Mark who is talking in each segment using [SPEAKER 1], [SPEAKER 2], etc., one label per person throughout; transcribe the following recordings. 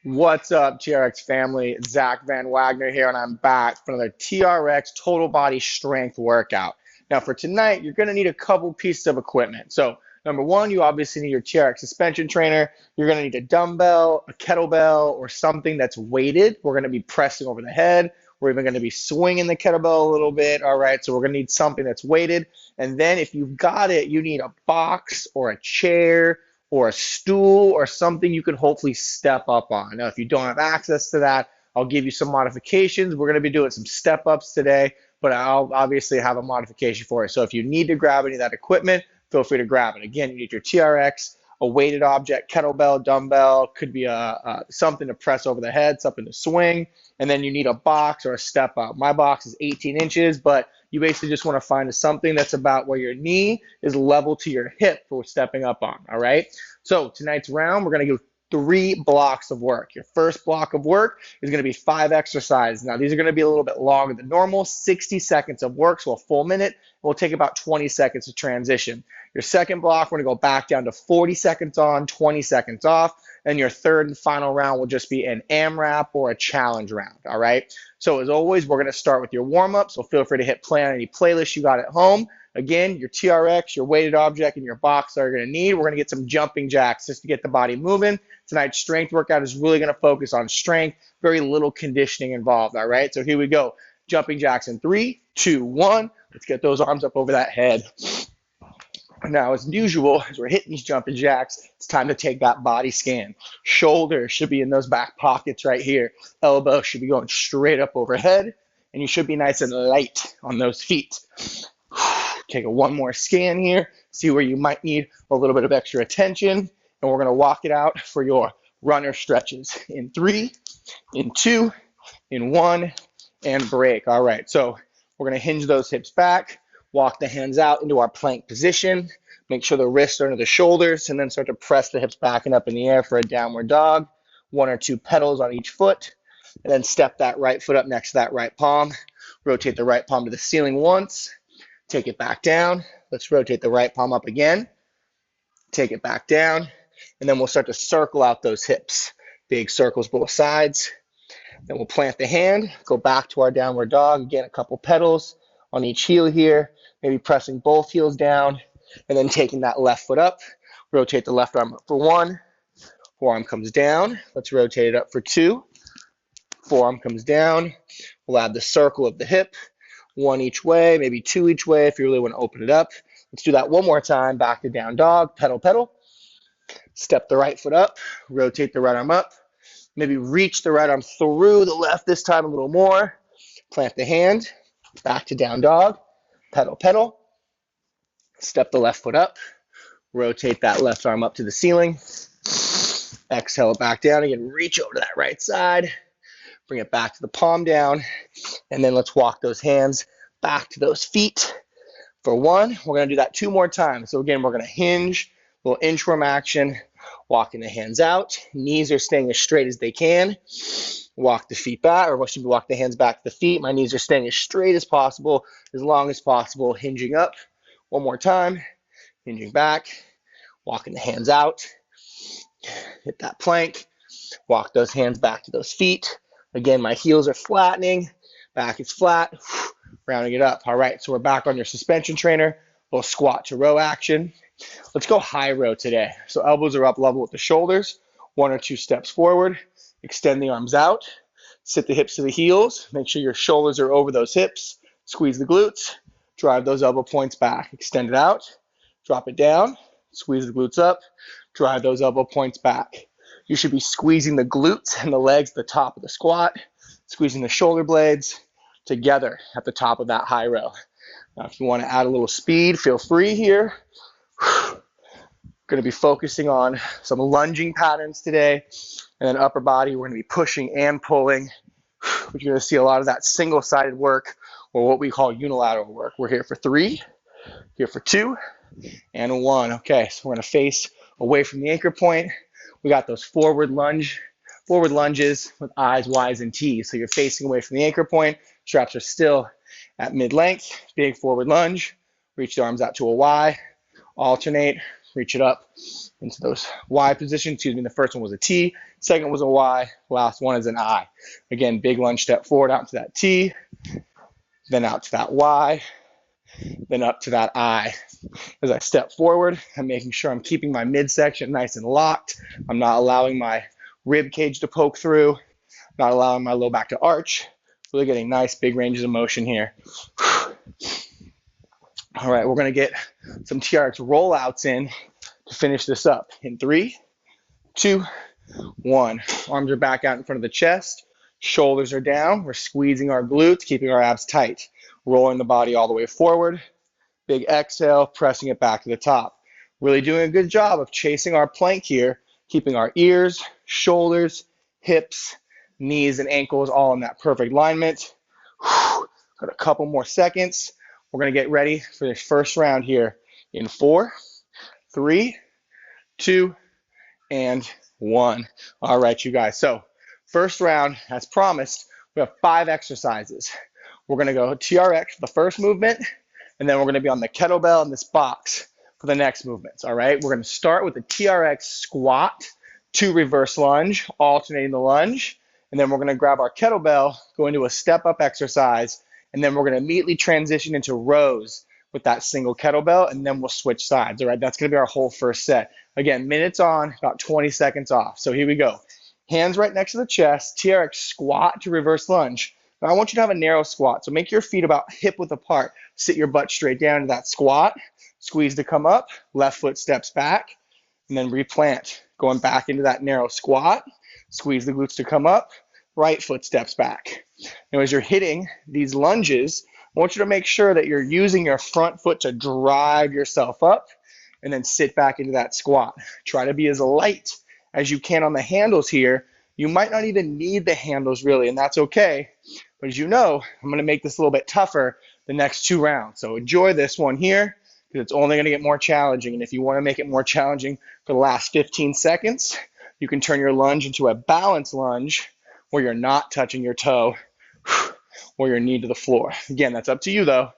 [SPEAKER 1] What's up, TRX family? It's Zach Van Wagner here, and I'm back for another TRX total body strength workout. Now, for tonight, you're going to need a couple pieces of equipment. So, number one, you obviously need your TRX suspension trainer. You're going to need a dumbbell, a kettlebell, or something that's weighted. We're going to be pressing over the head. We're even going to be swinging the kettlebell a little bit. All right, so we're going to need something that's weighted. And then, if you've got it, you need a box or a chair or a stool or something you can hopefully step up on. Now, if you don't have access to that, I'll give you some modifications. We're going to be doing some step ups today, but I'll obviously have a modification for it. So if you need to grab any of that equipment, feel free to grab it. Again, you need your TRX, a weighted object, kettlebell, dumbbell, could be something to press over the head, something to swing, and then you need a box or a step up. My box is 18 inches, but you basically just want to find something that's about where your knee is level to your hip for stepping up on, all right? So tonight's round, we're going to do 3 blocks of work. Your first block of work is going to be 5 exercises. Now, these are going to be a little bit longer than normal, 60 seconds of work, so a full minute. It will take about 20 seconds to transition. Your second block, we're going to go back down to 40 seconds on, 20 seconds off. And your third and final round will just be an AMRAP or a challenge round, all right? So as always, we're going to start with your warm-up, so feel free to hit play on any playlist you got at home. Again, your TRX, your weighted object, and your box are going to need. We're going to get some jumping jacks just to get the body moving. Tonight's strength workout is really going to focus on strength, very little conditioning involved, all right? So here we go. Jumping jacks in 3, 2, 1. Let's get those arms up over that head. Now, as usual, as we're hitting these jumping jacks, it's time to take that body scan. Shoulders should be in those back pockets right here. Elbows should be going straight up overhead, and you should be nice and light on those feet. Take one more scan here, see where you might need a little bit of extra attention, and we're going to walk it out for your runner stretches in 3, in 2, in 1, and break. All right, so we're going to hinge those hips back, walk the hands out into our plank position, make sure the wrists are under the shoulders, and then start to press the hips back and up in the air for a downward dog. 1 or 2 pedals on each foot, and then step that right foot up next to that right palm. Rotate the right palm to the ceiling once. Take it back down. Let's rotate the right palm up again. Take it back down. And then we'll start to circle out those hips. Big circles both sides. Then we'll plant the hand, go back to our downward dog. Again, a couple pedals on each heel here. Maybe pressing both heels down. And then taking that left foot up. Rotate the left arm up for 1. Forearm comes down. Let's rotate it up for 2. Forearm comes down. We'll add the circle of the hip. 1 each way, maybe 2 each way if you really want to open it up. Let's do that one more time. Back to down dog, pedal, pedal. Step the right foot up, rotate the right arm up. Maybe reach the right arm through the left this time a little more. Plant the hand, back to down dog, pedal, pedal. Step the left foot up, rotate that left arm up to the ceiling. Exhale it back down again, reach over to that right side. Bring it back to the palm down, and then let's walk those hands back to those feet. For 1, we're going to do that 2 more times. So again, we're going to hinge, little inchworm action, walking the hands out. Knees are staying as straight as they can. Walk the feet back, or what should we walk the hands back to the feet. My knees are staying as straight as possible, as long as possible, hinging up. 1 more time, hinging back, walking the hands out. Hit that plank, walk those hands back to those feet. Again, my heels are flattening, back is flat, rounding it up. All right, so we're back on your suspension trainer, little squat to row action. Let's go high row today. So elbows are up level with the shoulders, 1 or 2 steps forward, extend the arms out, sit the hips to the heels, make sure your shoulders are over those hips, squeeze the glutes, drive those elbow points back, extend it out, drop it down, squeeze the glutes up, drive those elbow points back. You should be squeezing the glutes and the legs at the top of the squat, squeezing the shoulder blades together at the top of that high row. Now, if you want to add a little speed, feel free here. Going to be focusing on some lunging patterns today, and then upper body, we're going to be pushing and pulling. You're going to see a lot of that single-sided work, or what we call unilateral work. We're here for 3, here for 2, and 1. Okay, so we're going to face away from the anchor point. We got those forward lunges with I's, Y's, and T's. So you're facing away from the anchor point. Straps are still at mid-length. Big forward lunge. Reach the arms out to a Y. Alternate. Reach it up into those Y positions. Excuse me, the first one was a T. Second was a Y. Last one is an I. Again, big lunge step forward out to that T, then out to that Y, then up to that I. As I step forward, I'm making sure I'm keeping my midsection nice and locked. I'm not allowing my rib cage to poke through, not allowing my low back to arch. Really getting nice big ranges of motion here. All right, we're going to get some TRX rollouts in to finish this up. In 3, 2, 1. Arms are back out in front of the chest. Shoulders are down. We're squeezing our glutes, keeping our abs tight. Rolling the body all the way forward. Big exhale, pressing it back to the top. Really doing a good job of chasing our plank here, keeping our ears, shoulders, hips, knees, and ankles all in that perfect alignment. Got a couple more seconds. We're going to get ready for this first round here in 4, 3, 2, and 1. All right, you guys. So first round, as promised, we have 5 exercises. We're going to go TRX for the first movement, and then we're going to be on the kettlebell in this box for the next movements. All right, we're going to start with the TRX squat to reverse lunge, alternating the lunge, and then we're going to grab our kettlebell, go into a step-up exercise, and then we're going to immediately transition into rows with that single kettlebell, and then we'll switch sides. All right, that's going to be our whole first set. Again, minutes on, about 20 seconds off. So here we go. Hands right next to the chest, TRX squat to reverse lunge. Now I want you to have a narrow squat, so make your feet about hip width apart. Sit your butt straight down to that squat. Squeeze to come up, left foot steps back, and then replant. Going back into that narrow squat, squeeze the glutes to come up, right foot steps back. Now as you're hitting these lunges, I want you to make sure that you're using your front foot to drive yourself up and then sit back into that squat. Try to be as light as you can on the handles here. You might not even need the handles really, and that's okay. But as you know, I'm going to make this a little bit tougher the next 2 rounds. So enjoy this one here because it's only going to get more challenging. And if you want to make it more challenging for the last 15 seconds, you can turn your lunge into a balance lunge where you're not touching your toe or your knee to the floor. Again, that's up to you though.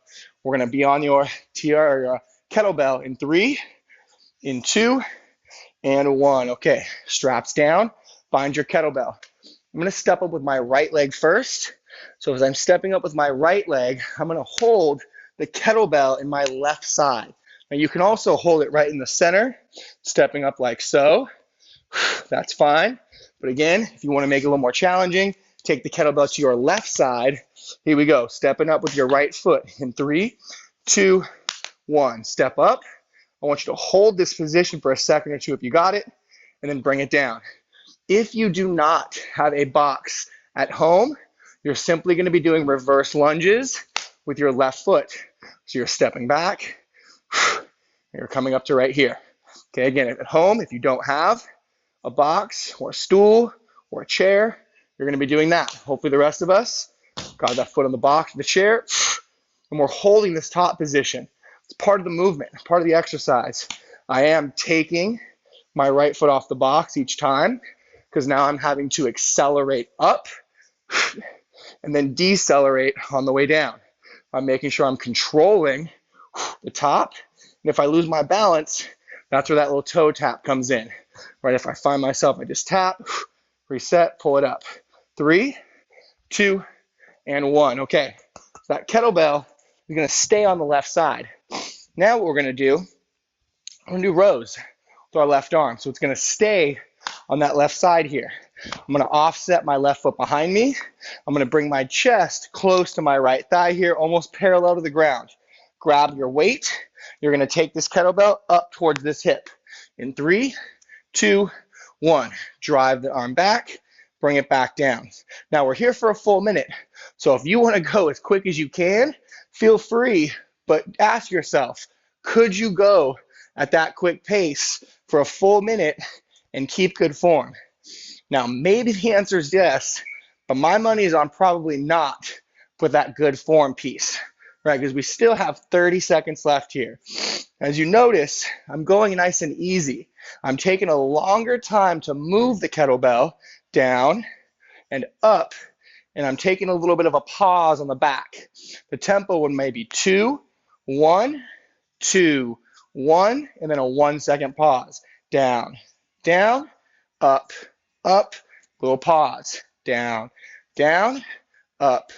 [SPEAKER 1] We're going to be on your kettlebell in 3, in 2, and 1. Okay, straps down, find your kettlebell. I'm going to step up with my right leg first. So as I'm stepping up with my right leg, I'm going to hold the kettlebell in my left side. Now you can also hold it right in the center, stepping up like so. That's fine. But again, if you want to make it a little more challenging, take the kettlebell to your left side. Here we go. Stepping up with your right foot in 3, 2, 1. Step up. I want you to hold this position for a second or two if you got it, and then bring it down. If you do not have a box at home, you're simply going to be doing reverse lunges with your left foot. So you're stepping back, and you're coming up to right here. Okay, again, at home, if you don't have a box or a stool or a chair, you're going to be doing that. Hopefully the rest of us got that foot on the box, the chair, and we're holding this top position. It's part of the movement, part of the exercise. I am taking my right foot off the box each time because now I'm having to accelerate up and then decelerate on the way down. I'm making sure I'm controlling the top. And if I lose my balance, that's where that little toe tap comes in. Right? If I find myself, I just tap, reset, pull it up. 3, 2, and 1. Okay, so that kettlebell is going to stay on the left side. Now what we're going to do, we're going to do rows with our left arm. So it's going to stay on that left side here. I'm going to offset my left foot behind me. I'm going to bring my chest close to my right thigh here, almost parallel to the ground. Grab your weight. You're going to take this kettlebell up towards this hip. In 3, 2, 1. Drive the arm back. Bring it back down. Now we're here for a full minute. So if you want to go as quick as you can, feel free, but ask yourself, could you go at that quick pace for a full minute and keep good form? Now, maybe the answer is yes, but my money is on probably not with that good form piece, right? Because we still have 30 seconds left here. As you notice, I'm going nice and easy. I'm taking a longer time to move the kettlebell down and up, and I'm taking a little bit of a pause on the back. The tempo would maybe 2, 1, 2, 1, and then a 1-second pause. Down, down, up, up, little pause, down, down, up,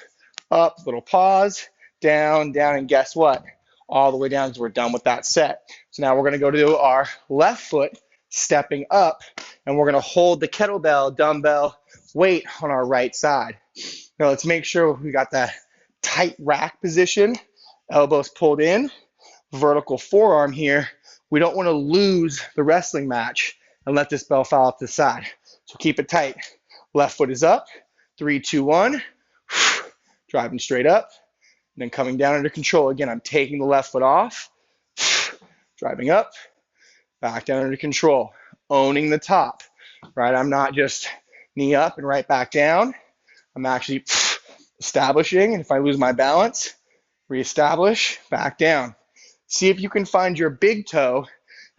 [SPEAKER 1] up, little pause, down, down, and guess what? All the way down because we're done with that set. So now we're going to go to our left foot, stepping up, and we're going to hold the kettlebell, dumbbell, weight on our right side. Now let's make sure we got that tight rack position, elbows pulled in, vertical forearm here. We don't want to lose the wrestling match and let this bell fall off to the side. So keep it tight. Left foot is up. 3, 2, 1. Driving straight up. And then coming down under control. Again, I'm taking the left foot off. Driving up. Back down under control. Owning the top. Right? I'm not just knee up and right back down. I'm actually establishing. And if I lose my balance, reestablish, back down. See if you can find your big toe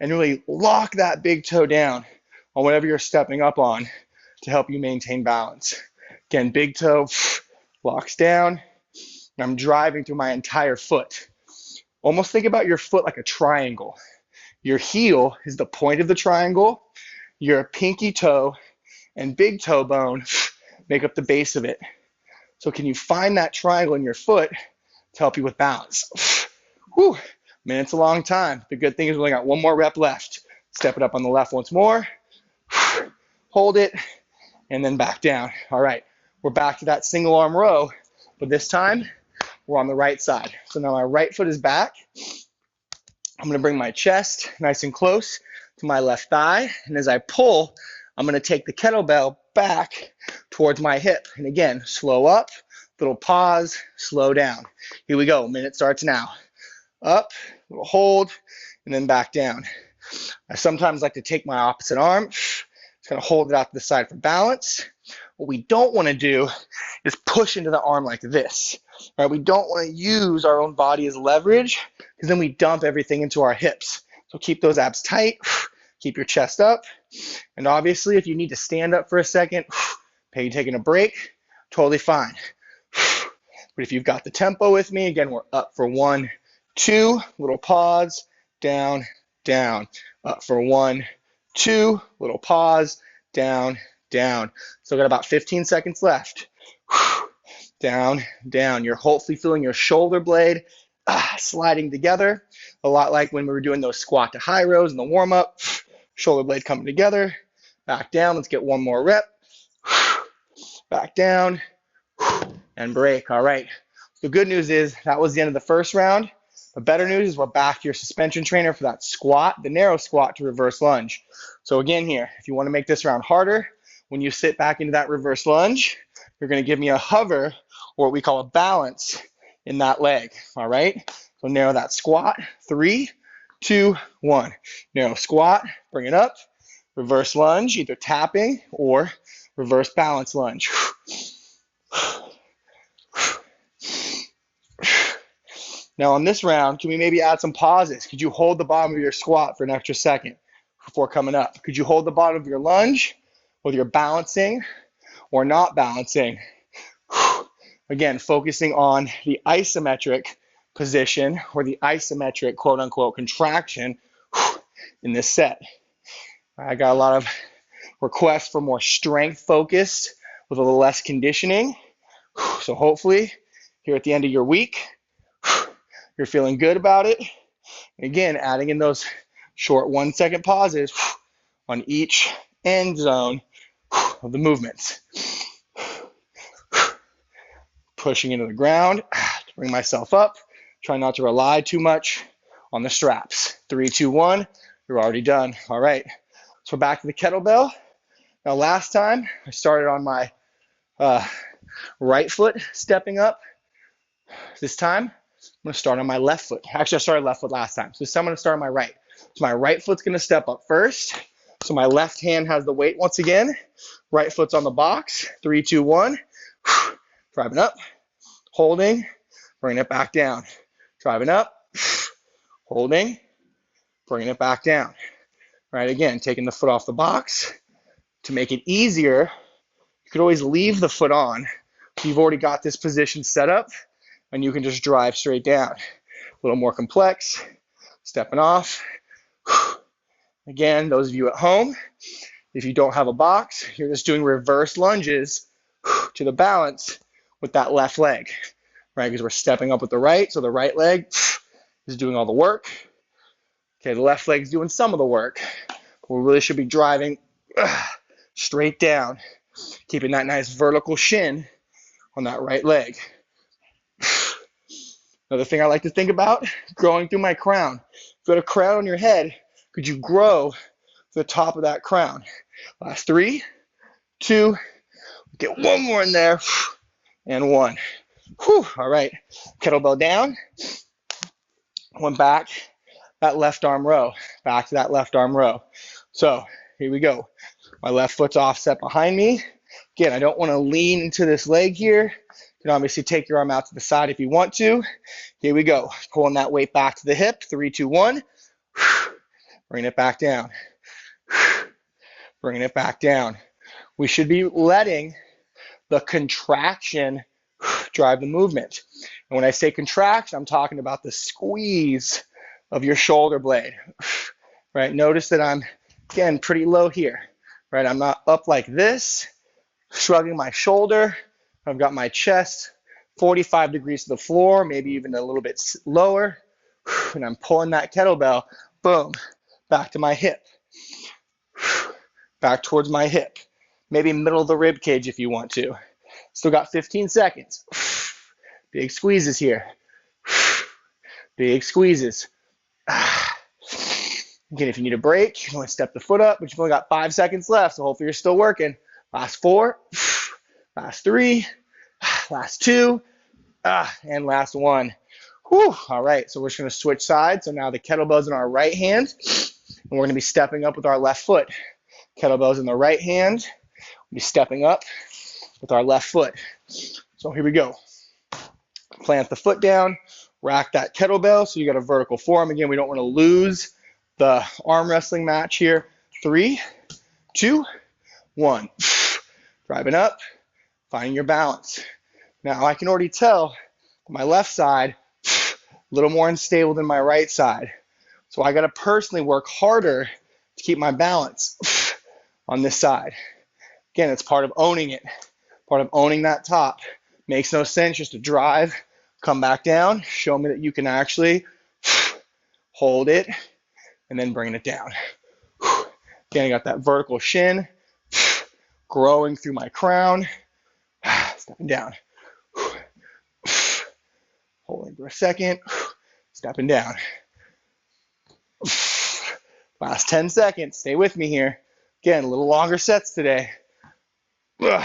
[SPEAKER 1] and really lock that big toe down on whatever you're stepping up on to help you maintain balance. Again, big toe locks down. And I'm driving through my entire foot. Almost think about your foot like a triangle. Your heel is the point of the triangle. Your pinky toe and big toe bone make up the base of it. So can you find that triangle in your foot to help you with balance? Whew. Minute's a long time. The good thing is we only got one more rep left. Step it up on the left once more. Hold it, and then back down. All right, we're back to that single arm row, but this time we're on the right side. So now my right foot is back. I'm gonna bring my chest nice and close to my left thigh, and as I pull, I'm gonna take the kettlebell back towards my hip. And again, slow up, little pause, slow down. Here we go, minute starts now. Up, little hold, and then back down. I sometimes like to take my opposite arm, just gonna hold it out to the side for balance. What we don't wanna do is push into the arm like this. Right? We don't wanna use our own body as leverage because then we dump everything into our hips. So keep those abs tight, keep your chest up. And obviously if you need to stand up for a second, maybe taking a break, totally fine. But if you've got the tempo with me, again, we're up for 1, 2, little pause, down, down. Up for 1, 2, little pause, down, down. Still got about 15 seconds left. Down, down. You're hopefully feeling your shoulder blade sliding together, a lot like when we were doing those squat to high rows in the warm up. Shoulder blade coming together. Back down. Let's get one more rep. Back down and break. All right. The good news is that was the end of the first round. The better news is we're back to your suspension trainer for that squat, the narrow squat to reverse lunge. So again here, if you want to make this round harder, when you sit back into that reverse lunge, you're going to give me a hover or what we call a balance in that leg. All right. So narrow that squat. 3, 2, 1. Narrow squat. Bring it up. Reverse lunge, either tapping or reverse balance lunge. Now on this round, can we maybe add some pauses? Could you hold the bottom of your squat for an extra second before coming up? Could you hold the bottom of your lunge, whether you're balancing or not balancing? Again, focusing on the isometric position or the isometric quote unquote contraction in this set. I got a lot of requests for more strength focused with a little less conditioning. So hopefully here at the end of your week, you're feeling good about it. And again, adding in those short 1-second pauses on each end zone of the movements. Pushing into the ground to bring myself up. Try not to rely too much on the straps. 3, 2, 1. You're already done. All right. So back to the kettlebell. Now last time I started on my right foot stepping up. This time I'm going to start on my left foot. Actually, I started left foot last time. So this time I'm going to start on my right. So my right foot's going to step up first. So my left hand has the weight once again. Right foot's on the box. 3, 2, 1. Driving up, holding, bringing it back down. Driving up, holding, bringing it back down. All right, again, taking the foot off the box. To make it easier, you could always leave the foot on. So you've already got this position set up, and you can just drive straight down. A little more complex, stepping off. Again, those of you at home, If you don't have a box, you're just doing reverse lunges to the balance with that left leg, right? Because we're stepping up with the right, so the right leg is doing all the work. Okay, the left leg's doing some of the work. We really should be driving straight down, keeping that nice vertical shin on that right leg. Another thing I like to think about, growing through my crown. If you got a crown on your head, could you grow to the top of that crown? Last 3, 2, get one more in there, and 1. Whew, all right, kettlebell down, one back, that left arm row, back to that left arm row. So here we go. My left foot's offset behind me. Again, I don't want to lean into this leg here. You can obviously take your arm out to the side if you want to. Here we go. Pulling that weight back to the hip. 3, 2, 1. Bring it back down. Bringing it back down. We should be letting the contraction drive the movement. And when I say contraction, I'm talking about the squeeze of your shoulder blade. Right? Notice that I'm, again, pretty low here. Right? I'm not up like this, shrugging my shoulder. I've got my chest 45 degrees to the floor, maybe even a little bit lower. And I'm pulling that kettlebell, boom, back to my hip. Back towards my hip. Maybe middle of the rib cage if you want to. Still got 15 seconds. Big squeezes here. Big squeezes. Again, if you need a break, you can only step the foot up, but you've only got 5 seconds left, so hopefully you're still working. Last 4, last 3, last 2, and last 1. Whew. All right, so we're just going to switch sides. So now the kettlebell's in our right hand, and we're going to be stepping up with our left foot. Kettlebell's in the right hand. We'll be stepping up with our left foot. So here we go. Plant the foot down, rack that kettlebell so you got a vertical form. Again, we don't want to lose the arm wrestling match here. 3, 2, 1. Driving up, finding your balance. Now I can already tell my left side a little more unstable than my right side. So I got to personally work harder to keep my balance on this side. Again, it's part of owning it, part of owning that top. Makes no sense just to drive, come back down, show me that you can actually hold it, and then bring it down. Again, I got that vertical shin, growing through my crown, stepping down. Holding for a second, stepping down. Last 10 seconds, stay with me here. Again, a little longer sets today. A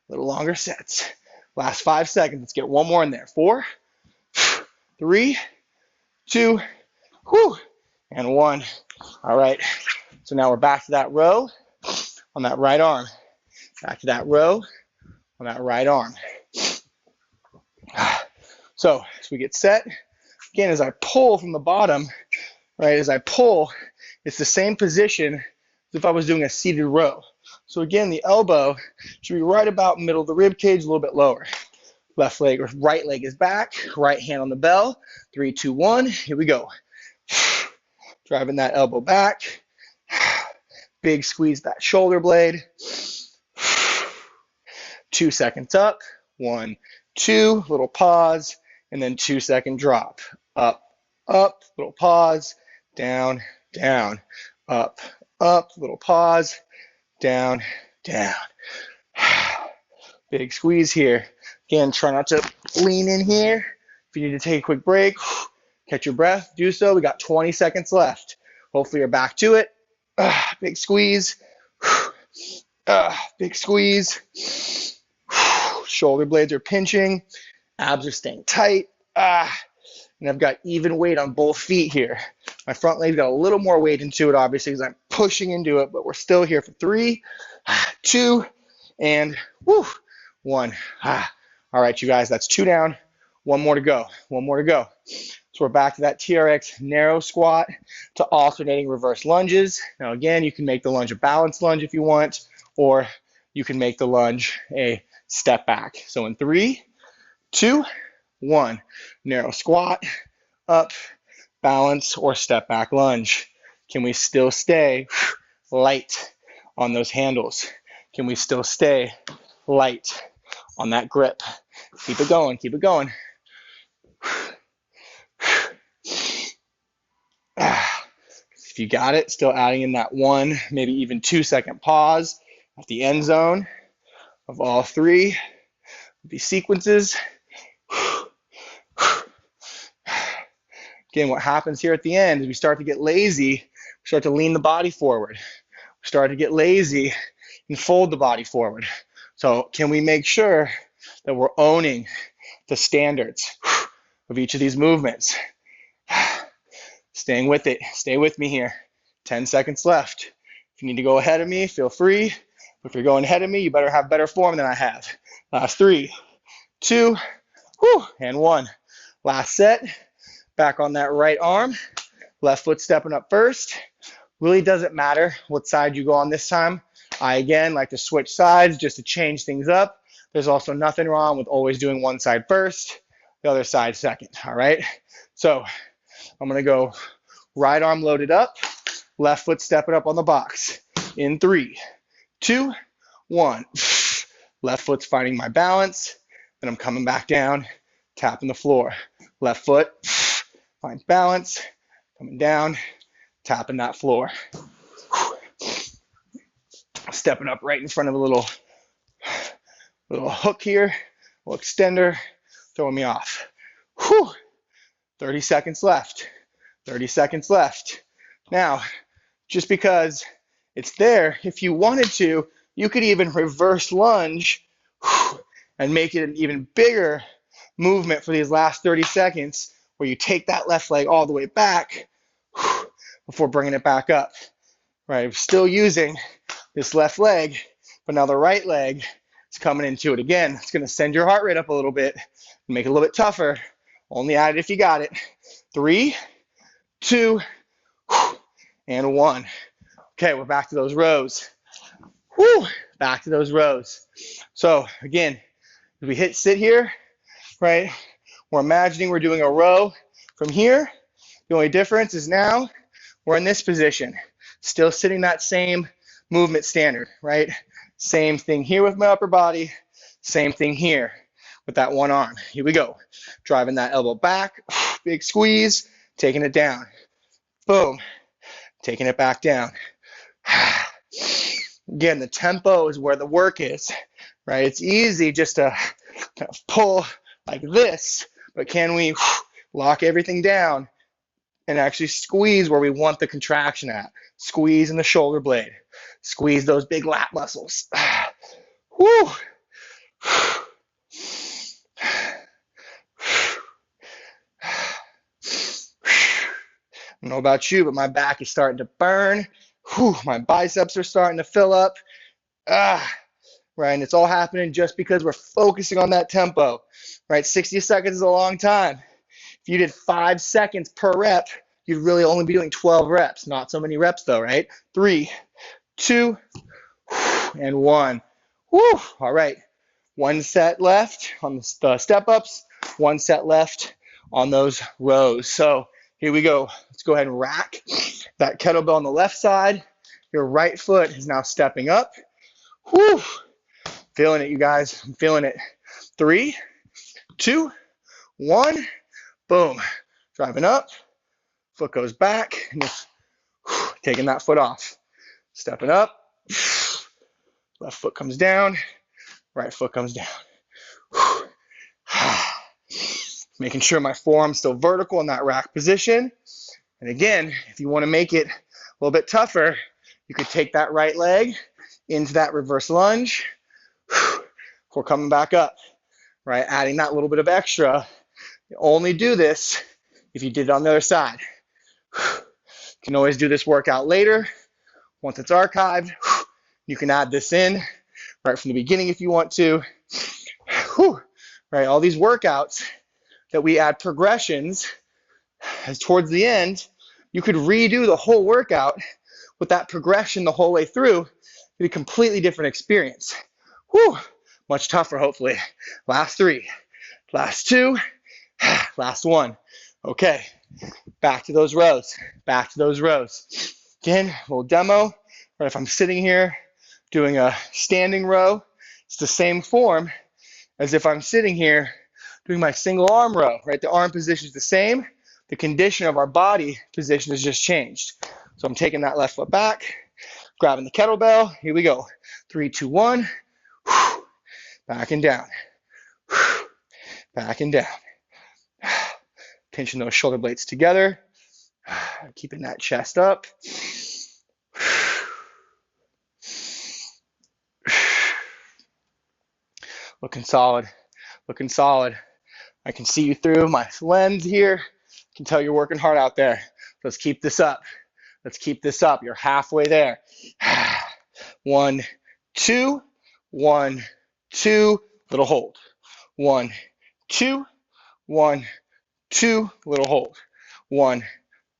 [SPEAKER 1] little longer sets. Last 5 seconds, let's get one more in there. 4, 3, 2, and 1. All right, so now we're back to that row on that right arm. Back to that row on that right arm. So as we get set, again, as I pull from the bottom, right, as I pull, it's the same position as if I was doing a seated row. So again, the elbow should be right about middle of the rib cage, a little bit lower. Left leg or right leg is back, right hand on the bell. 3, 2, 1, here we go. Driving that elbow back. Big squeeze that shoulder blade. 2 seconds up. 1, 2, little pause, and then 2-second drop. Up, up, little pause, down, down, up, up, little pause, down, down. Big squeeze here. Again, try not to lean in here. If you need to take a quick break, catch your breath, do so. We got 20 seconds left. Hopefully you're back to it. Big squeeze. Big squeeze. Shoulder blades are pinching. Abs are staying tight. And I've got even weight on both feet here. My front leg's got a little more weight into it, obviously, because I'm pushing into it, but we're still here for 3, 2, and 1. All right, you guys, that's 2 down. 1 more to go. 1 more to go. So we're back to that TRX narrow squat to alternating reverse lunges. Now, again, you can make the lunge a balanced lunge if you want, or you can make the lunge a step back. So in 3, 2, 1, narrow squat, up, balance, or step back lunge. Can we still stay light on those handles? Can we still stay light on that grip? Keep it going, keep it going. If you got it, still adding in that 1, maybe even 2-second pause at the end zone of all 3 of these sequences. Again, what happens here at the end is we start to get lazy, we start to lean the body forward. We start to get lazy and fold the body forward. So can we make sure that we're owning the standards of each of these movements? Staying with it. Stay with me here. 10 seconds left. If you need to go ahead of me, feel free. If you're going ahead of me, you better have better form than I have. Last 3, 2, and 1. Last set. Back on that right arm. Left foot stepping up first. Really doesn't matter what side you go on this time. I, again, like to switch sides just to change things up. There's also nothing wrong with always doing one side first, the other side second, all right? So I'm going to go right arm loaded up, left foot stepping up on the box. In 3, 2, 1. Left foot's finding my balance. Then I'm coming back down, tapping the floor. Left foot, find balance, coming down, tapping that floor. Stepping up right in front of a little hook here, little extender, throwing me off. 30 seconds left. 30 seconds left. Now, just because it's there, if you wanted to, you could even reverse lunge and make it an even bigger movement for these last 30 seconds where you take that left leg all the way back before bringing it back up. Right, I'm still using this left leg, but now the right leg is coming into it again. It's going to send your heart rate up a little bit, make it a little bit tougher. Only add it if you got it. 3, 2, and 1. Okay, we're back to those rows. Back to those rows. So again, as we hit sit here, right, we're imagining we're doing a row from here. The only difference is now we're in this position, still sitting that same movement standard, right? Same thing here with my upper body, same thing here with that one arm. Here we go. Driving that elbow back, big squeeze, taking it down. Boom, taking it back down. Again, the tempo is where the work is, right? It's easy just to kind of pull like this, but can we lock everything down and actually squeeze where we want the contraction at? Squeeze in the shoulder blade. Squeeze those big lat muscles. Woo! I don't know about you, but my back is starting to burn. My biceps are starting to fill up. Right, and it's all happening just because we're focusing on that tempo. Right, 60 seconds is a long time. If you did 5 seconds per rep, you'd really only be doing 12 reps. Not so many reps though, right? 3, 2, and 1. Woo! All right, 1 set left on the step-ups, 1 set left on those rows. So here we go. Let's go ahead and rack that kettlebell on the left side. Your right foot is now stepping up. Woo! Feeling it, you guys. I'm feeling it. 3, 2, 1. Boom. Driving up. Foot goes back. And just taking that foot off. Stepping up. Left foot comes down. Right foot comes down. Making sure my forearm's still vertical in that rack position. And again, if you want to make it a little bit tougher, you could take that right leg into that reverse lunge before coming back up, right? Adding that little bit of extra. You only do this if you did it on the other side. You can always do this workout later. Once it's archived, you can add this in right from the beginning if you want to. Right, all these workouts that we add progressions as towards the end, you could redo the whole workout with that progression the whole way through. It'd be a completely different experience. Much tougher, hopefully. Last 3, last 2, last 1. Okay, back to those rows, back to those rows. Again, a little demo. Right, if I'm sitting here, doing a standing row. It's the same form as if I'm sitting here doing my single arm row, right? The arm position is the same. The condition of our body position has just changed. So I'm taking that left foot back, grabbing the kettlebell. Here we go. 3, 2, 1. Back and down. Back and down. Pinching those shoulder blades together. Keeping that chest up. Looking solid. Looking solid. I can see you through my lens here. I can tell you're working hard out there. Let's keep this up. Let's keep this up. You're halfway there. 1, 2, 1, 2, little hold. 1, 2, 1, 2, little hold. 1,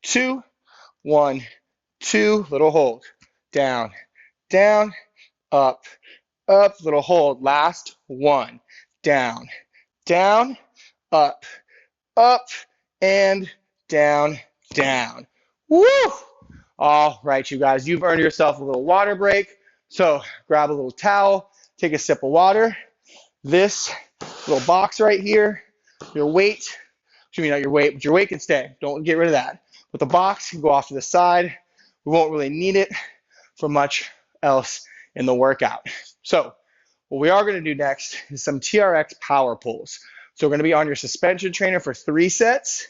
[SPEAKER 1] 2, 1, 2, little hold. Down, down, up, up, little hold. Last one. Down, down, up, up, and down, down. Woo! All right, you guys, you've earned yourself a little water break. So grab a little towel, take a sip of water. This little box right here, your weight, excuse me, not your weight, but your weight can stay. Don't get rid of that. But the box can go off to the side. We won't really need it for much else in the workout. So what we are going to do next is some TRX power pulls. So we're going to be on your suspension trainer for 3 sets.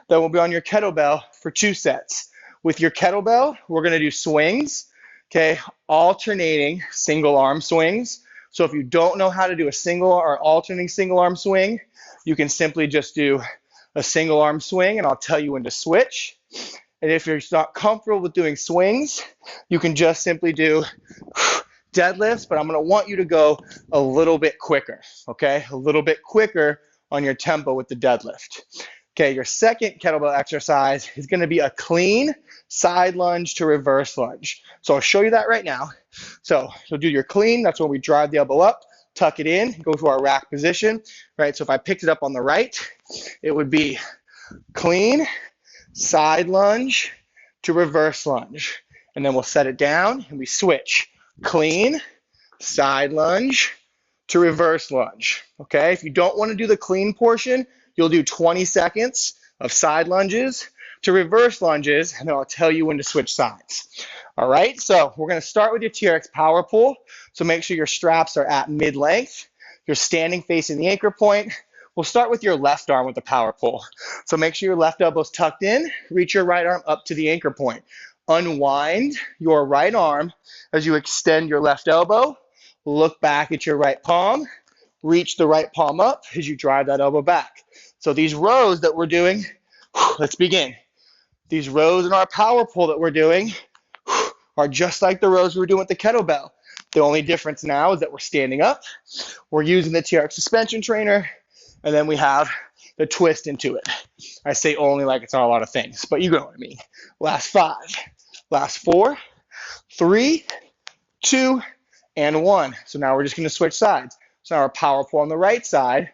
[SPEAKER 1] Then we'll be on your kettlebell for 2 sets. With your kettlebell, we're going to do swings, okay, alternating single arm swings. So if you don't know how to do a single or alternating single arm swing, you can simply just do a single arm swing, and I'll tell you when to switch. And if you're not comfortable with doing swings, you can just simply do deadlifts, but I'm going to want you to go a little bit quicker, okay? A little bit quicker on your tempo with the deadlift. Okay, your second kettlebell exercise is going to be a clean side lunge to reverse lunge. So I'll show you that right now. So do your clean. That's when we drive the elbow up, tuck it in, go to our rack position, right? So if I picked it up on the right, it would be clean, side lunge to reverse lunge. And then we'll set it down and we switch. Clean, side lunge to reverse lunge. Okay, if you don't want to do the clean portion, you'll do 20 seconds of side lunges to reverse lunges, and then I'll tell you when to switch sides. All right, so we're going to start with your TRX power pull. So make sure your straps are at mid-length. You're standing facing the anchor point. We'll start with your left arm with the power pull. So make sure your left elbow's tucked in. Reach your right arm up to the anchor point. Unwind your right arm as you extend your left elbow. Look back at your right palm. Reach the right palm up as you drive that elbow back. So these rows that we're doing, let's begin. These rows in our power pull that we're doing are just like the rows we were doing with the kettlebell. The only difference now is that we're standing up. We're using the TRX suspension trainer, and then we have the twist into it. I say only like it's not a lot of things, but you know what I mean. Last 5, last 4, 3, 2, and 1. So now we're just going to switch sides. So now our power pull on the right side,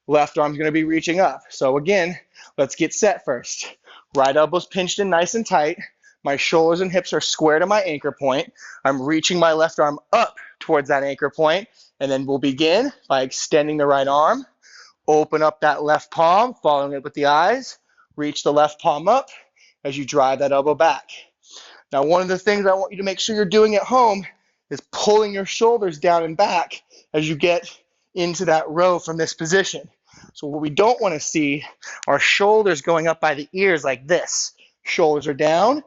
[SPEAKER 1] left arm's going to be reaching up. So again, let's get set first. Right elbow's pinched in nice and tight. My shoulders and hips are square to my anchor point. I'm reaching my left arm up towards that anchor point, and then we'll begin by extending the right arm. Open up that left palm, following it with the eyes. Reach the left palm up as you drive that elbow back. Now, one of the things I want you to make sure you're doing at home is pulling your shoulders down and back as you get into that row from this position. So what we don't want to see are shoulders going up by the ears like this. Shoulders are down,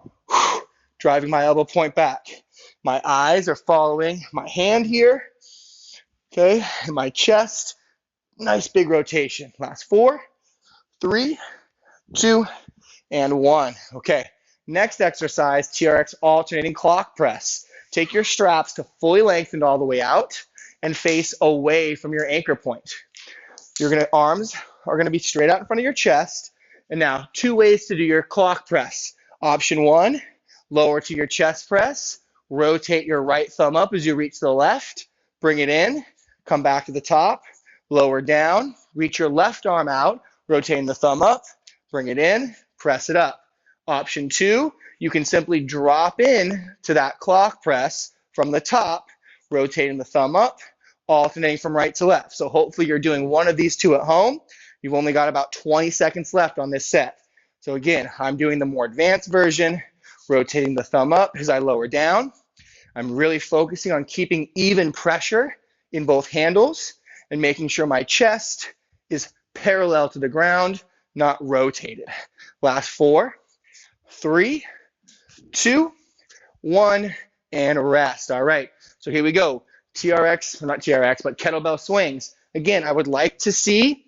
[SPEAKER 1] driving my elbow point back. My eyes are following my hand here, okay, and my chest. Nice big rotation. Last 4, 3, 2, and 1. Okay, next exercise, TRX alternating clock press. Take your straps to fully lengthened all the way out and face away from your anchor point. Arms are gonna be straight out in front of your chest. And now 2 ways to do your clock press. Option 1, lower to your chest press. Rotate your right thumb up as you reach the left. Bring it in, come back to the top. Lower down, reach your left arm out, rotating the thumb up, bring it in, press it up. Option 2, you can simply drop in to that clock press from the top, rotating the thumb up, alternating from right to left. So hopefully you're doing one of these two at home. You've only got about 20 seconds left on this set. So again, I'm doing the more advanced version, rotating the thumb up as I lower down. I'm really focusing on keeping even pressure in both handles and making sure my chest is parallel to the ground, not rotated. Last 4, 3, 2, 1, and rest. All right, so here we go. TRX, not TRX, but kettlebell swings. Again, I would like to see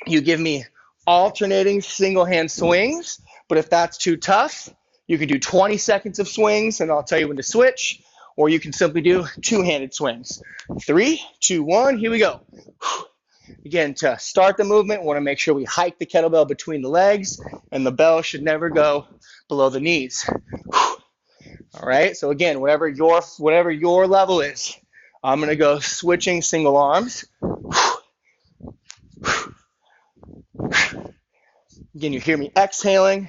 [SPEAKER 1] you give me alternating single hand swings, but if that's too tough, you can do 20 seconds of swings and I'll tell you when to switch, or you can simply do two-handed swings. 3, 2, 1, here we go. Again, to start the movement, we want to make sure we hike the kettlebell between the legs, and the bell should never go below the knees. All right, so again, whatever your level is, I'm going to go switching single arms. Again, you hear me exhaling.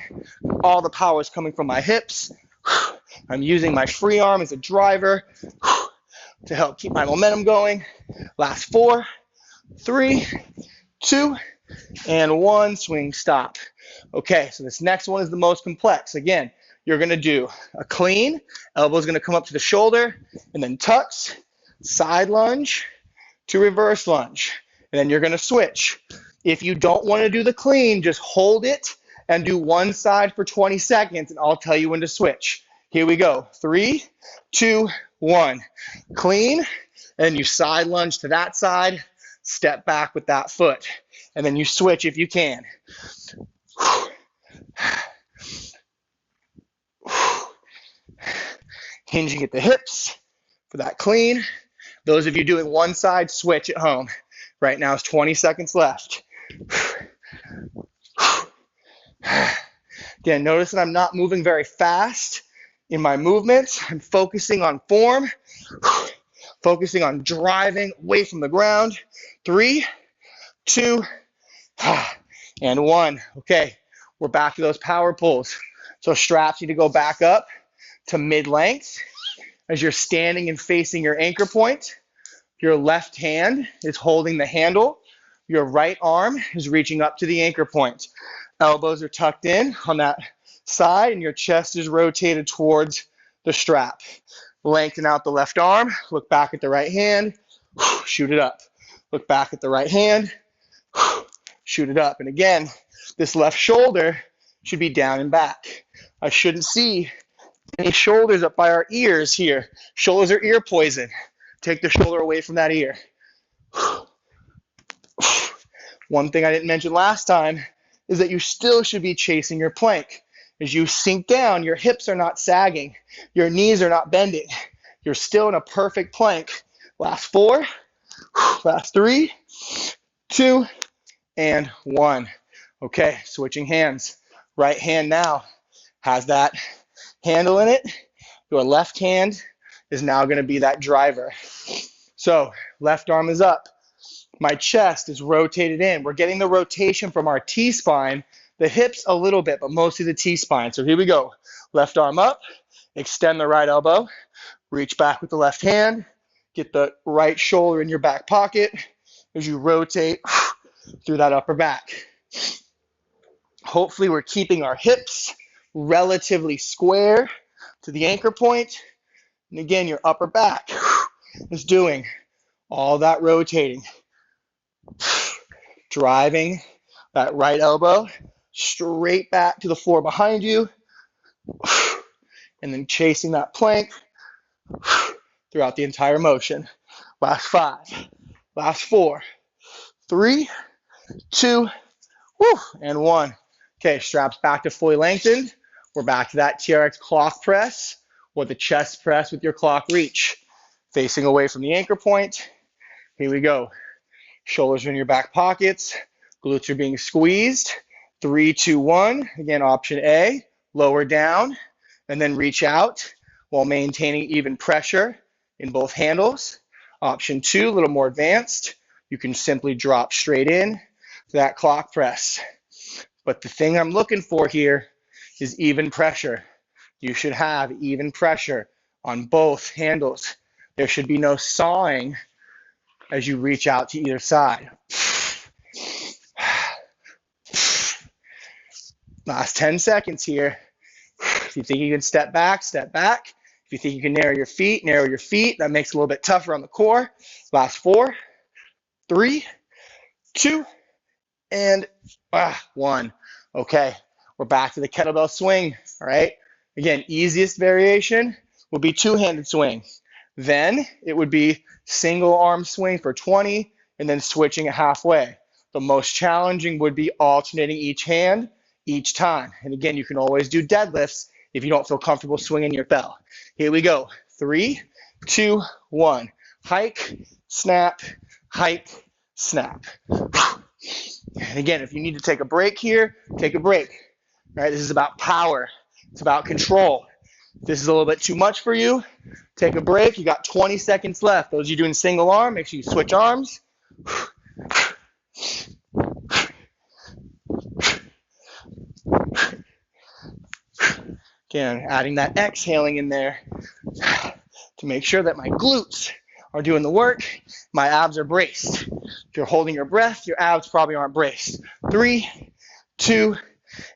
[SPEAKER 1] All the power is coming from my hips. I'm using my free arm as a driver to help keep my momentum going. Last 4, 3, 2, and 1. Swing, stop. Okay, so this next one is the most complex. Again, you're going to do a clean. Elbow's going to come up to the shoulder, and then tucks, side lunge to reverse lunge. And then you're going to switch. If you don't want to do the clean, just hold it and do one side for 20 seconds, and I'll tell you when to switch. Here we go. 3, 2, 1. Clean, and you side lunge to that side, step back with that foot, and then you switch if you can. Hinging at the hips for that clean. Those of you doing one side, switch at home. Right now is 20 seconds left. Again, notice that I'm not moving very fast in my movements. I'm focusing on form, focusing on driving away from the ground. 3, 2, and 1. Okay, we're back to those power pulls. So straps need to go back up to mid-length. As you're standing and facing your anchor point, your left hand is holding the handle. Your right arm is reaching up to the anchor point. Elbows are tucked in on that side, and your chest is rotated towards the strap. Lengthen out the left arm. Look back at the right hand. Shoot it up. Look back at the right hand. Shoot it up. And again, this left shoulder should be down and back. I shouldn't see any shoulders up by our ears here. Shoulders are ear poison. Take the shoulder away from that ear. One thing I didn't mention last time is that you still should be chasing your plank. As you sink down, your hips are not sagging. Your knees are not bending. You're still in a perfect plank. Last 4, last 3, 2, and 1. Okay, switching hands. Right hand now has that handle in it. Your left hand is now going to be that driver. So left arm is up. My chest is rotated in. We're getting the rotation from our T-spine, the hips a little bit, but mostly the T-spine. So here we go. Left arm up, extend the right elbow, reach back with the left hand, get the right shoulder in your back pocket as you rotate through that upper back. Hopefully we're keeping our hips relatively square to the anchor point. And again, your upper back is doing all that rotating. Driving that right elbow straight back to the floor behind you, and then chasing that plank throughout the entire motion. Last 5, last 4, 3, 2, and 1. Okay, straps back to fully lengthened. We're back to that TRX clock press or the chest press with your clock reach. Facing away from the anchor point. Here we go. Shoulders are in your back pockets. Glutes are being squeezed. 3, 2, 1. Again, option A, lower down and then reach out while maintaining even pressure in both handles. Option 2, a little more advanced. You can simply drop straight in to that clock press. But the thing I'm looking for here is even pressure. You should have even pressure on both handles. There should be no sawing as you reach out to either side. Last 10 seconds here. If you think you can step back, step back. If you think you can narrow your feet, narrow your feet. That makes it a little bit tougher on the core. Last 4, 3, 2, and 1. Okay, we're back to the kettlebell swing, all right? Again, easiest variation would be two-handed swing. Then it would be single arm swing for 20 and then switching it halfway. The most challenging would be alternating each hand each time. And again, you can always do deadlifts if you don't feel comfortable swinging your bell. Here we go. 3, 2, 1. Hike, snap, hike, snap. And again, if you need to take a break here, take a break. All right, this is about power. It's about control. If this is a little bit too much for you, take a break. You got 20 seconds left. Those of you doing single arm, make sure you switch arms. Again, adding that exhaling in there to make sure that my glutes are doing the work, my abs are braced. If you're holding your breath, your abs probably aren't braced. 3, 2,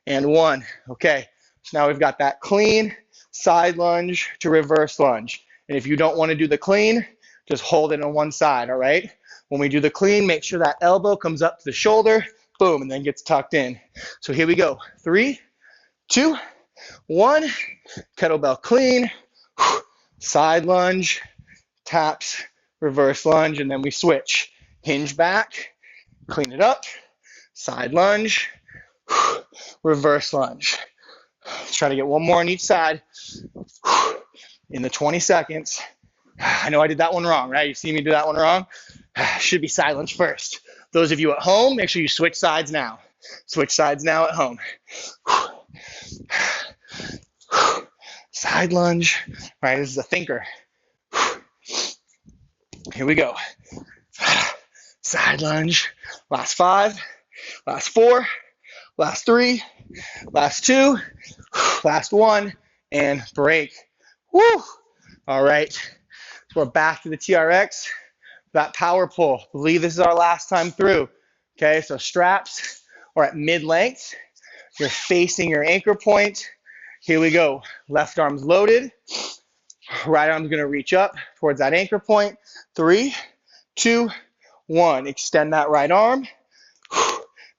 [SPEAKER 1] and 1. Okay, so now we've got that clean side lunge to reverse lunge. And if you don't want to do the clean, just hold it on one side, all right? When we do the clean, make sure that elbow comes up to the shoulder, boom, and then gets tucked in. So here we go. 3, 2, 1. Kettlebell clean, side lunge, taps, reverse lunge, and then we switch. Hinge back, clean it up, side lunge, reverse lunge. Let's try to get one more on each side in the 20 seconds. I know I did that one wrong, right? You see me do that one wrong? Should be side lunge first. Those of you at home, make sure you switch sides now. Switch sides now at home. Side lunge. All right, this is a thinker. Here we go. Side lunge. Last 5, last 4, last 3, last 2, last 1, and break. Woo! All right, so we're back to the TRX. That power pull. Believe this is our last time through. Okay, so straps are at mid-length. You're facing your anchor point. Here we go. Left arm's loaded. Right arm's going to reach up towards that anchor point. 3, 2, 1. Extend that right arm.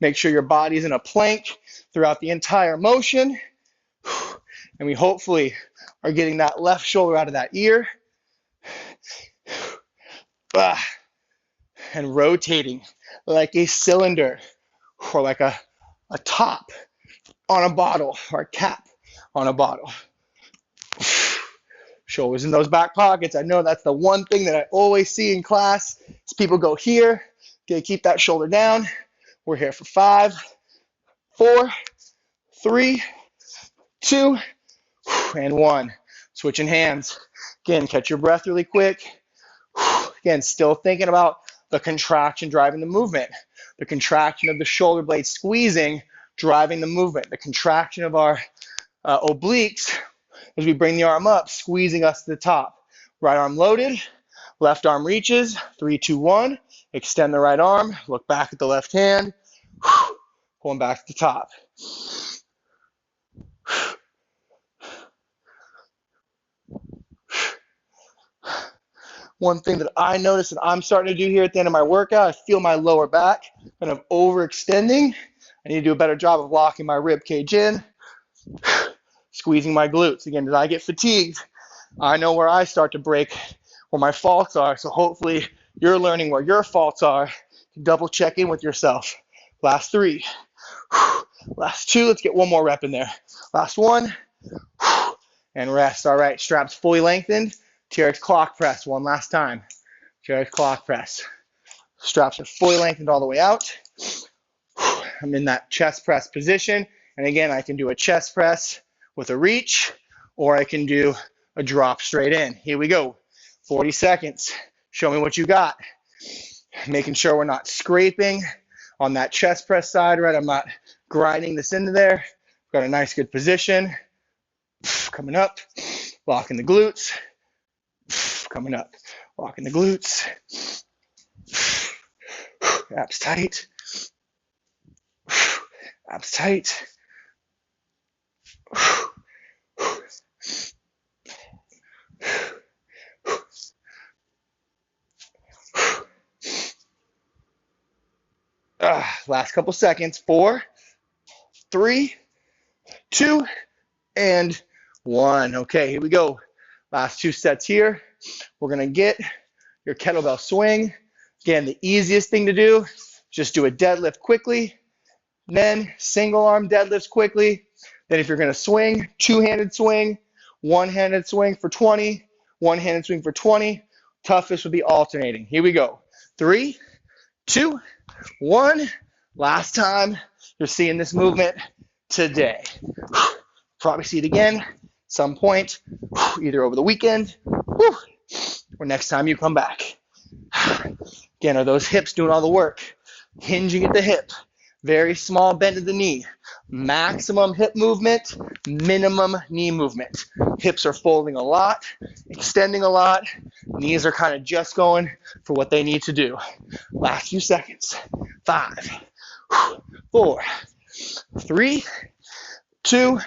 [SPEAKER 1] Make sure your body's in a plank throughout the entire motion. And we hopefully are getting that left shoulder out of that ear. And rotating like a cylinder or like a top on a bottle or a cap on a bottle. Shoulders in those back pockets. I know that's the one thing that I always see in class is people go here, okay, keep that shoulder down. We're here for 5, 4, 3, 2, and 1. Switching hands. Again, catch your breath really quick. Again, still thinking about the contraction driving the movement. The contraction of the shoulder blade squeezing, driving the movement. The contraction of our obliques as we bring the arm up, squeezing us to the top. Right arm loaded, left arm reaches, 3, 2, 1. Extend the right arm, look back at the left hand, pulling back to the top. One thing that I notice that I'm starting to do here at the end of my workout, I feel my lower back kind of overextending. I need to do a better job of locking my rib cage in, squeezing my glutes. Again, as I get fatigued, I know where I start to break, where my faults are. So hopefully you're learning where your faults are. Double check in with yourself. Last 3, last 2. Let's get one more rep in there. Last 1, and rest. All right, straps fully lengthened. TRX clock press one last time. TRX clock press. Straps are fully lengthened all the way out. I'm in that chest press position. And again, I can do a chest press with a reach, or I can do a drop straight in. Here we go. 40 seconds. Show me what you got. Making sure we're not scraping on that chest press side, right? I'm not grinding this into there. Got a nice good position. Coming up. Locking the glutes. Coming up. Locking the glutes. Abs tight. Abs tight. Last couple seconds. 4, 3, 2, and 1. Okay, here we go. Last 2 sets here. We're going to get your kettlebell swing. Again, the easiest thing to do, just do a deadlift quickly, then single arm deadlifts quickly. Then if you're going to swing, two-handed swing, one-handed swing for 20, one-handed swing for 20. Toughest would be alternating. Here we go. 3, 2, 1. Last time you're seeing this movement today. Probably see it again some point, either over the weekend or next time you come back. Again, are those hips doing all the work? Hinging at the hip. Very small bend of the knee. Maximum hip movement, minimum knee movement. Hips are folding a lot, extending a lot. Knees are kind of just going for what they need to do. Last few seconds. 5, 4, 3, 2,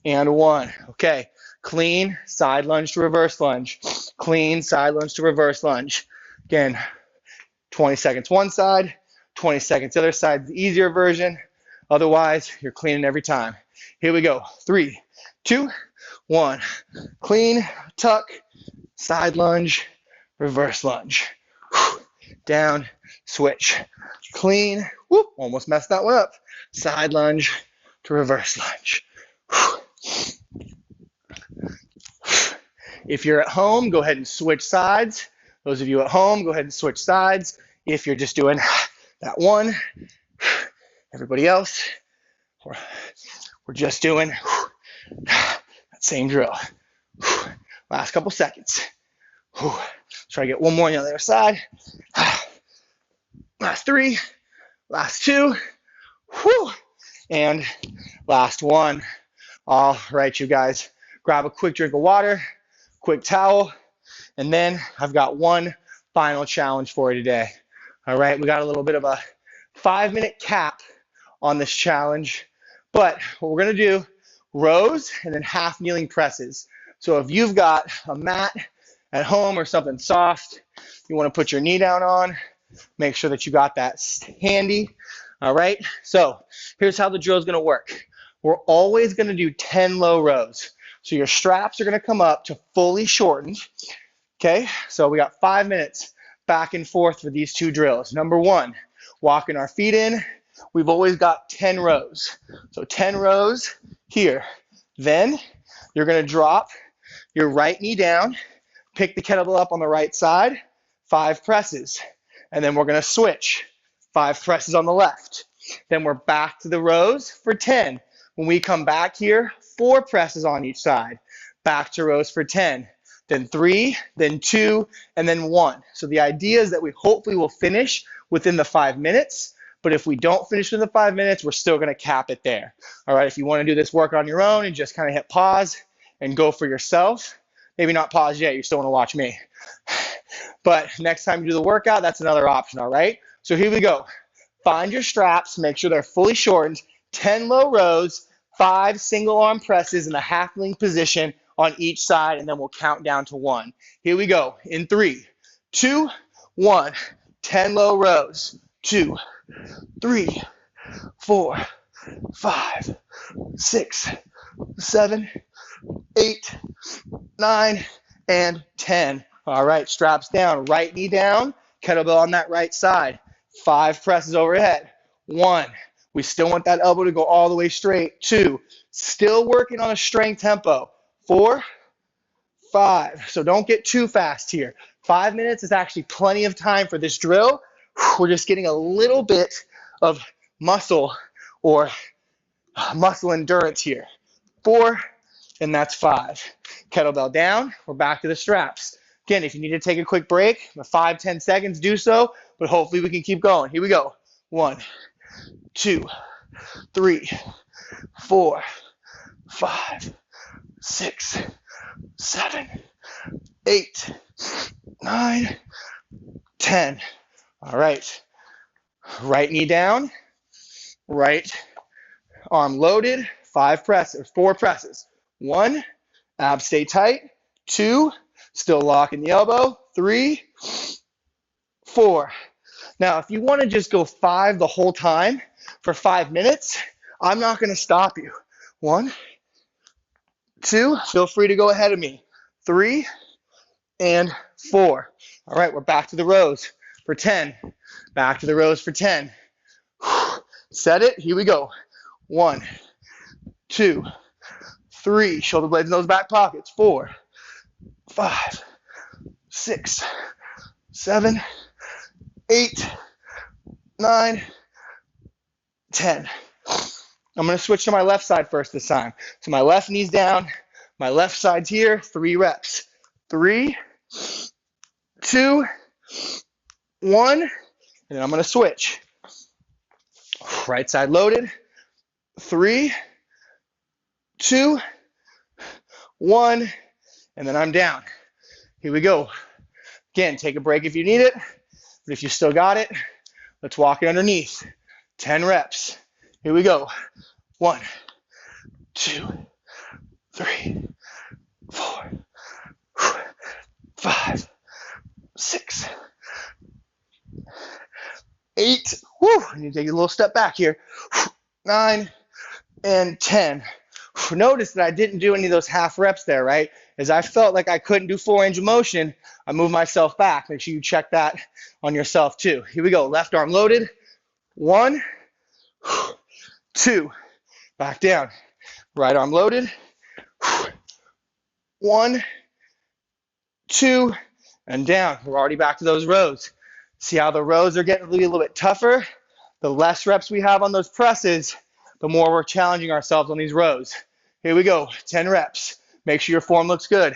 [SPEAKER 1] and 1. Okay, clean side lunge to reverse lunge. Clean side lunge to reverse lunge. Again, 20 seconds one side, 20 seconds the other side, the easier version. Otherwise, you're cleaning every time. Here we go. 3, 2, 1. Clean, tuck, side lunge, reverse lunge. Down, switch. Clean, whoop, almost messed that one up. Side lunge to reverse lunge. If you're at home, go ahead and switch sides. Those of you at home, go ahead and switch sides. If you're just doing that one, everybody else, we're just doing that same drill. Last couple seconds. Try to get one more on the other side. Last 3, last 2, and last 1. All right, you guys, grab a quick drink of water, quick towel, and then I've got one final challenge for you today. All right, we got a little bit of a 5-minute cap on this challenge, but what we're gonna do, rows and then half kneeling presses. So if you've got a mat at home or something soft, you wanna put your knee down on, make sure that you got that handy. All right, so here's how the drill is gonna work. We're always gonna do 10 low rows. So your straps are gonna come up to fully shortened. Okay, so we got 5 minutes back and forth for these 2 drills. Number 1, walking our feet in. We've always got 10 rows. So 10 rows here. Then you're gonna drop your right knee down, pick the kettlebell up on the right side, 5 presses. And then we're gonna switch, 5 presses on the left. Then we're back to the rows for 10. When we come back here, 4 presses on each side. Back to rows for 10. Then 3, then 2, and then 1. So the idea is that we hopefully will finish within the 5 minutes, but if we don't finish within the 5 minutes, we're still gonna cap it there. All right, if you wanna do this work on your own and just kind of hit pause and go for yourself, maybe not pause yet, you still wanna watch me. But next time you do the workout, that's another option, all right? So here we go. Find your straps, make sure they're fully shortened, 10 low rows, 5 single arm presses in a half kneeling position on each side, and then we'll count down to 1. Here we go. In 3, 2, 1. 10 low rows. 2, 3, 4, 5, 6, 7, 8, 9, and 10. All right, straps down, right knee down, kettlebell on that right side. 5 presses overhead. 1. We still want that elbow to go all the way straight. 2. Still working on a strength tempo. 4, 5. So don't get too fast here. 5 minutes is actually plenty of time for this drill. We're just getting a little bit of muscle or muscle endurance here. 4, and that's 5. Kettlebell down, we're back to the straps. Again, if you need to take a quick break, 5-10 seconds, do so, but hopefully we can keep going. Here we go. 1, 2, 3, 4, 5, 6, 7, 8, 9, 10. All right. Right knee down, right arm loaded, 4 presses. 1, abs stay tight. 2, still locking the elbow. 3, 4. Now, if you want to just go 5 the whole time for 5 minutes, I'm not going to stop you. 1, 2, feel free to go ahead of me. 3 and 4. All right, we're back to the rows for 10. Back to the rows for 10. Set it. Here we go. 1, 2, 3. Shoulder blades in those back pockets. 4, 5, 6, 7, 8, 9, 10. I'm going to switch to my left side first this time. So my left knee's down, my left side's here, 3 reps. 3, 2, 1, and then I'm going to switch. Right side loaded. 3, 2, 1, and then I'm down. Here we go. Again, take a break if you need it, but if you still got it, let's walk it underneath. 10 reps. Here we go. 1, 2, 3, 4, 5, 6, 8. Woo! I need to take a little step back here. 9 and 10. Notice that I didn't do any of those half reps there, right? As I felt like I couldn't do full range of motion, I moved myself back. Make sure you check that on yourself too. Here we go. Left arm loaded. 1, 2. Back down. Right arm loaded. 1, 2, and down. We're already back to those rows. See how the rows are getting really a little bit tougher? The less reps we have on those presses, the more we're challenging ourselves on these rows. Here we go. 10 reps. Make sure your form looks good.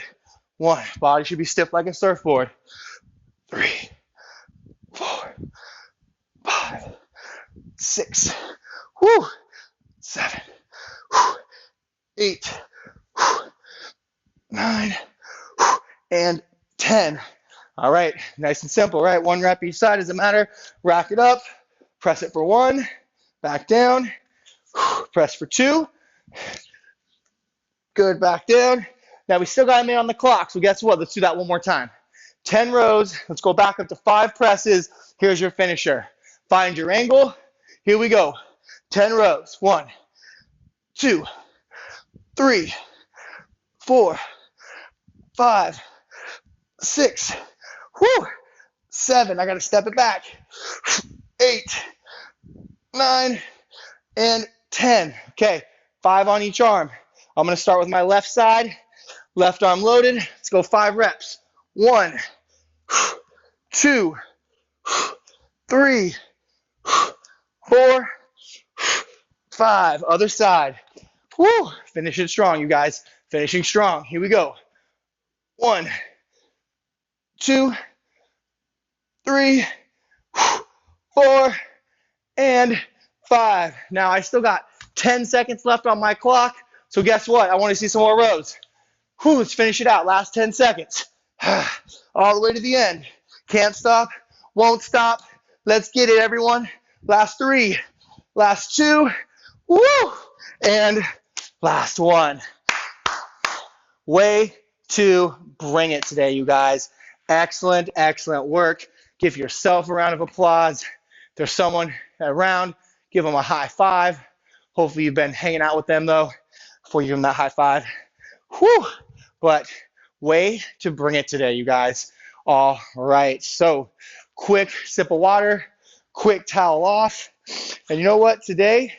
[SPEAKER 1] 1, body should be stiff like a surfboard. 3, 4, 5, 6, 7, 8, 9, and 10. All right, nice and simple, right? 1 rep each side, doesn't matter. Rack it up, press it for 1, back down, press for 2, good, back down. Now we still got a minute on the clock, so guess what? Let's do that one more time. 10 rows, let's go back up to 5 presses. Here's your finisher. Find your angle, here we go. 10 rows, 1, 2, 3, 4, 5, 6, 7, I gotta step it back. 8, 9, and 10. Okay, 5 on each arm. I'm gonna start with my left side. Left arm loaded. Let's go 5 reps. 1, 2, 3, 4, 5. Other side. Woo! Finish it strong, you guys. Finishing strong. Here we go. 1, 2, 3, 4, and 5. Now I still got 10 seconds left on my clock. So guess what? I want to see some more rows. Let's finish it out. Last 10 seconds. All the way to the end. Can't stop. Won't stop. Let's get it, everyone. Last 3. Last 2. Woo! And last 1. Way to bring it today, you guys. Excellent, excellent work. Give yourself a round of applause. If there's someone around, give them a high five. Hopefully you've been hanging out with them, though, before you give them that high five. Whew! But way to bring it today, you guys. All right, so quick sip of water, quick towel off. And you know what? Today,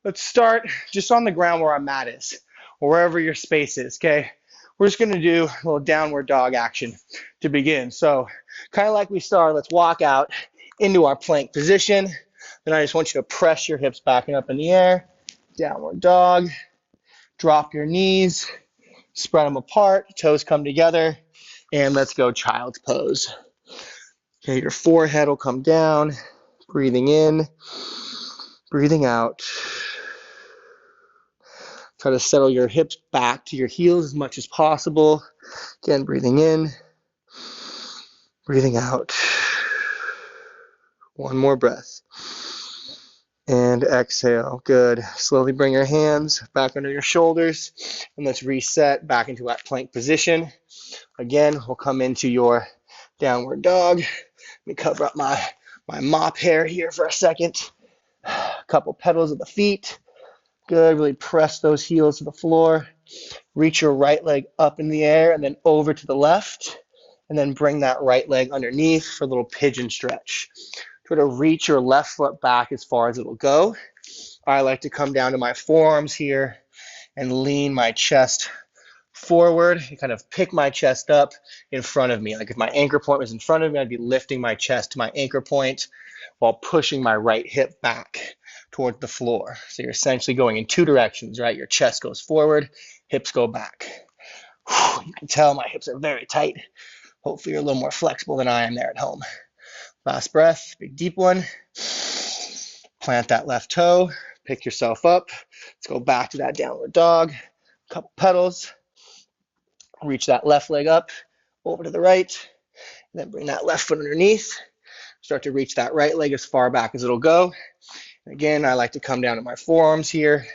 [SPEAKER 1] let's start just on the ground where our mat is, or wherever your space is, okay? We're just gonna do a little downward dog action to begin. So kind of like we started, let's walk out into our plank position. Then I just want you to press your hips back and up in the air. Downward dog. Drop your knees, spread them apart, toes come together, and let's go child's pose. Okay, your forehead will come down, breathing in, breathing out. Try to settle your hips back to your heels as much as possible. Again, breathing in, breathing out. One more breath. And exhale. Good. Slowly bring your hands back under your shoulders, and let's reset back into that plank position. Again, we'll come into your downward dog. Let me cover up my mop hair here for a second. A couple pedals at the feet. Good. Really press those heels to the floor. Reach your right leg up in the air and then over to the left. And then bring that right leg underneath for a little pigeon stretch. Try to reach your left foot back as far as it'll go. I like to come down to my forearms here and lean my chest forward and kind of pick my chest up in front of me. Like if my anchor point was in front of me, I'd be lifting my chest to my anchor point while pushing my right hip back toward the floor. So you're essentially going in two directions, right? Your chest goes forward, hips go back. You can tell my hips are very tight. Hopefully you're a little more flexible than I am there at home. Last breath, big deep one. Plant that left toe, pick yourself up. Let's go back to that downward dog. Couple pedals. Reach that left leg up, over to the right. And then bring that left foot underneath. Start to reach that right leg as far back as it'll go. Again, I like to come down to my forearms here.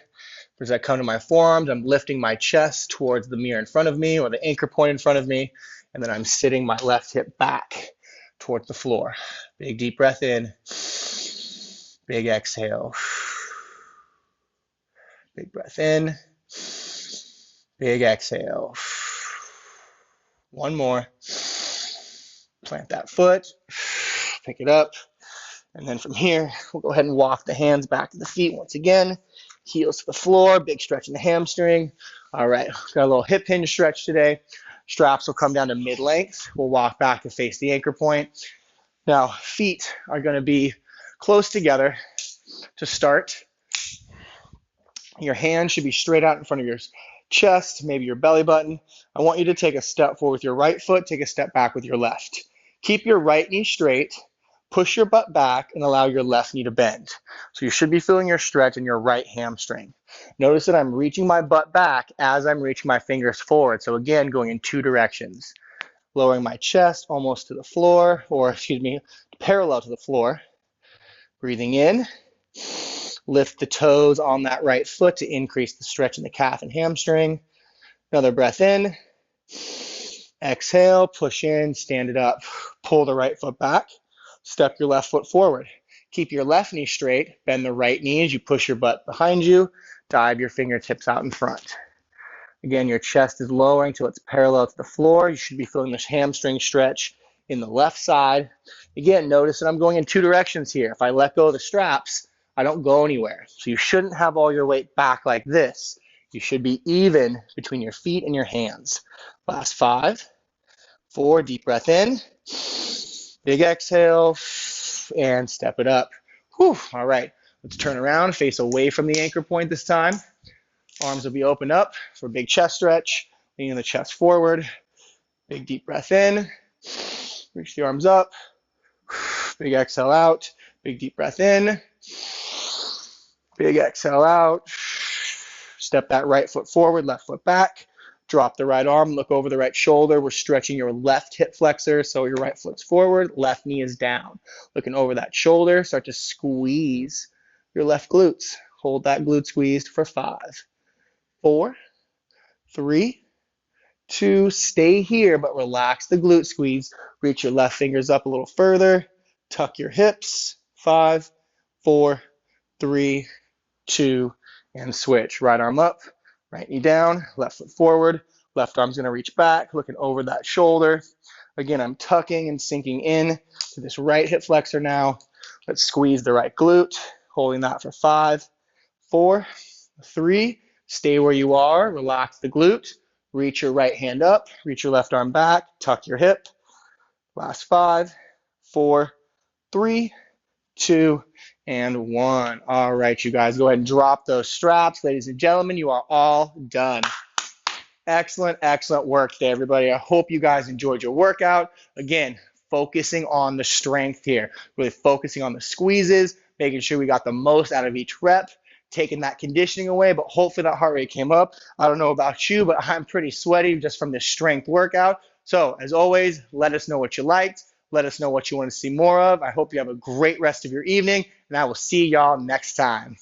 [SPEAKER 1] As I come to my forearms, I'm lifting my chest towards the mirror in front of me or the anchor point in front of me. And then I'm sitting my left hip back towards the floor. Big deep breath in. Big exhale. Big breath in. Big exhale. One more. Plant that foot. Pick it up. And then from here, we'll go ahead and walk the hands back to the feet once again. Heels to the floor. Big stretch in the hamstring. All right. Got a little hip hinge stretch today. Straps will come down to mid-length. We'll walk back to face the anchor point. Now, feet are going to be close together to start. Your hands should be straight out in front of your chest, maybe your belly button. I want you to take a step forward with your right foot, take a step back with your left. Keep your right knee straight, push your butt back, and allow your left knee to bend. So you should be feeling your stretch in your right hamstring. Notice that I'm reaching my butt back as I'm reaching my fingers forward. So again, going in two directions. Lowering my chest almost to the floor, or parallel to the floor. Breathing in. Lift the toes on that right foot to increase the stretch in the calf and hamstring. Another breath in. Exhale, push in, stand it up. Pull the right foot back. Step your left foot forward. Keep your left knee straight. Bend the right knee as you push your butt behind you. Dive your fingertips out in front. Again, your chest is lowering till it's parallel to the floor. You should be feeling this hamstring stretch in the left side. Again, notice that I'm going in two directions here. If I let go of the straps, I don't go anywhere. So you shouldn't have all your weight back like this. You should be even between your feet and your hands. Last 5, 4, deep breath in. Big exhale, and step it up. Whew. All right, let's turn around, face away from the anchor point this time. Arms will be opened up for a big chest stretch, leaning the chest forward. Big deep breath in. Reach the arms up. Big exhale out. Big deep breath in. Big exhale out. Step that right foot forward, left foot back. Drop the right arm, look over the right shoulder. We're stretching your left hip flexor, so your right foot's forward, left knee is down. Looking over that shoulder, start to squeeze your left glutes. Hold that glute squeezed for 5, 4, 3, 2, stay here, but relax the glute squeeze. Reach your left fingers up a little further. Tuck your hips. 5, 4, 3, 2, and switch. Right arm up, right knee down, left foot forward. Left arm's going to reach back, looking over that shoulder. Again, I'm tucking and sinking in to this right hip flexor now. Let's squeeze the right glute, holding that for 5, 4, 3, stay where you are, relax the glute, reach your right hand up, reach your left arm back, tuck your hip. Last 5, 4, 3, 2, and 1. All right, you guys, go ahead and drop those straps. Ladies and gentlemen, you are all done. Excellent, excellent work today, everybody. I hope you guys enjoyed your workout. Again, focusing on the strength here, really focusing on the squeezes, making sure we got the most out of each rep. taking that conditioning away, but hopefully that heart rate came up. I don't know about you, but I'm pretty sweaty just from this strength workout. So as always, let us know what you liked. Let us know what you want to see more of. I hope you have a great rest of your evening, and I will see y'all next time.